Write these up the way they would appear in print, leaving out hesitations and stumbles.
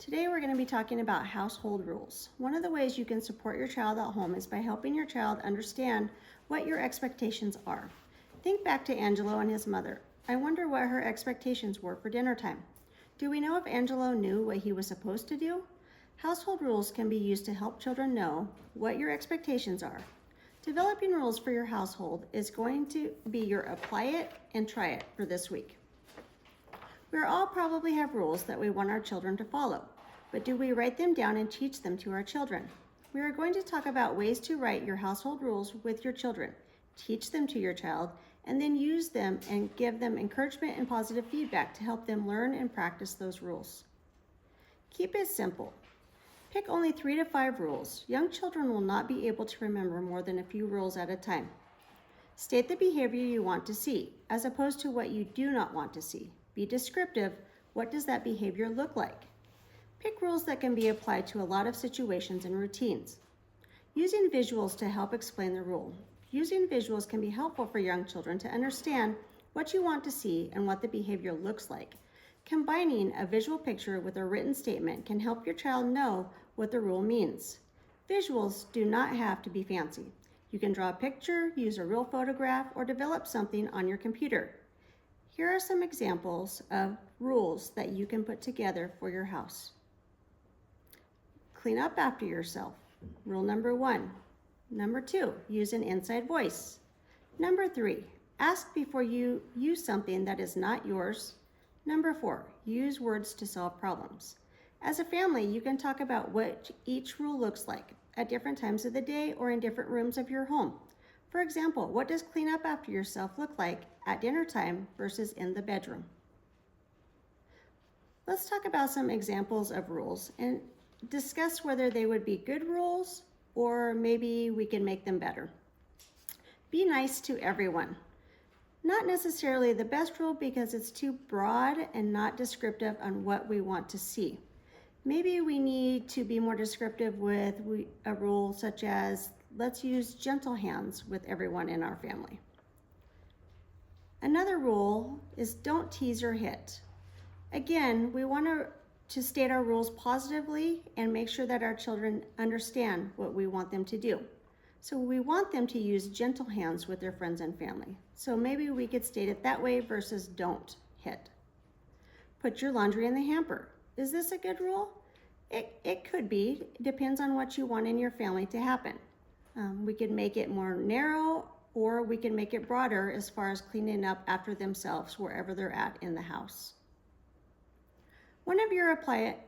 Today we're going to be talking about household rules. One of the ways you can support your child at home is by helping your child understand what your expectations are. Think back to Angelo and his mother. I wonder what her expectations were for dinner time. Do we know if Angelo knew what he was supposed to do? Household rules can be used to help children know what your expectations are. Developing rules for your household is going to be your apply it and try it for this week. We all probably have rules that we want our children to follow, but do we write them down and teach them to our children? We are going to talk about ways to write your household rules with your children, teach them to your child, and then use them and give them encouragement and positive feedback to help them learn and practice those rules. Keep it simple. Pick only 3 to 5 rules. Young children will not be able to remember more than a few rules at a time. State the behavior you want to see, as opposed to what you do not want to see. Be descriptive. What does that behavior look like? Pick rules that can be applied to a lot of situations and routines. Using visuals to help explain the rule. Using visuals can be helpful for young children to understand what you want to see and what the behavior looks like. Combining a visual picture with a written statement can help your child know what the rule means. Visuals do not have to be fancy. You can draw a picture, use a real photograph, or develop something on your computer. Here are some examples of rules that you can put together for your house. Clean up after yourself. Rule number 1. Number 2, use an inside voice. Number 3, ask before you use something that is not yours. Number 4, use words to solve problems. As a family, you can talk about what each rule looks like at different times of the day or in different rooms of your home. For example, what does clean up after yourself look like at dinner time versus in the bedroom? Let's talk about some examples of rules and discuss whether they would be good rules or maybe we can make them better. Be nice to everyone. Not necessarily the best rule because it's too broad and not descriptive on what we want to see. Maybe we need to be more descriptive with a rule such as, let's use gentle hands with everyone in our family. Another rule is don't tease or hit. Again, we want to state our rules positively and make sure that our children understand what we want them to do. So we want them to use gentle hands with their friends and family. So maybe we could state it that way versus don't hit. Put your laundry in the hamper. Is this a good rule? It could be. It depends on what you want in your family to happen. We could make it more narrow or we can make it broader as far as cleaning up after themselves wherever they're at in the house. One of your apply it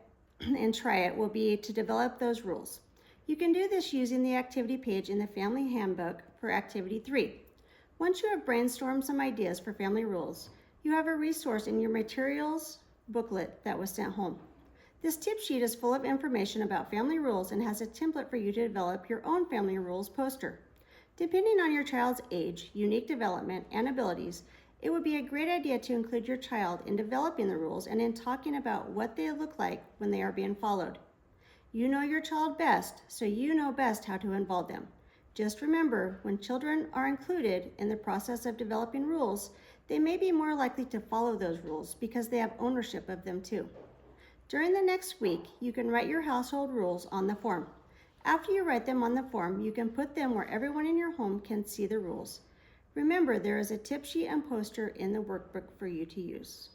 and try it will be to develop those rules. You can do this using the activity page in the Family Handbook for Activity 3. Once you have brainstormed some ideas for family rules, you have a resource in your materials booklet that was sent home. This tip sheet is full of information about family rules and has a template for you to develop your own family rules poster. Depending on your child's age, unique development, and abilities, it would be a great idea to include your child in developing the rules and in talking about what they look like when they are being followed. You know your child best, so you know best how to involve them. Just remember, when children are included in the process of developing rules, they may be more likely to follow those rules because they have ownership of them too. During the next week, you can write your household rules on the form. After you write them on the form, you can put them where everyone in your home can see the rules. Remember, there is a tip sheet and poster in the workbook for you to use.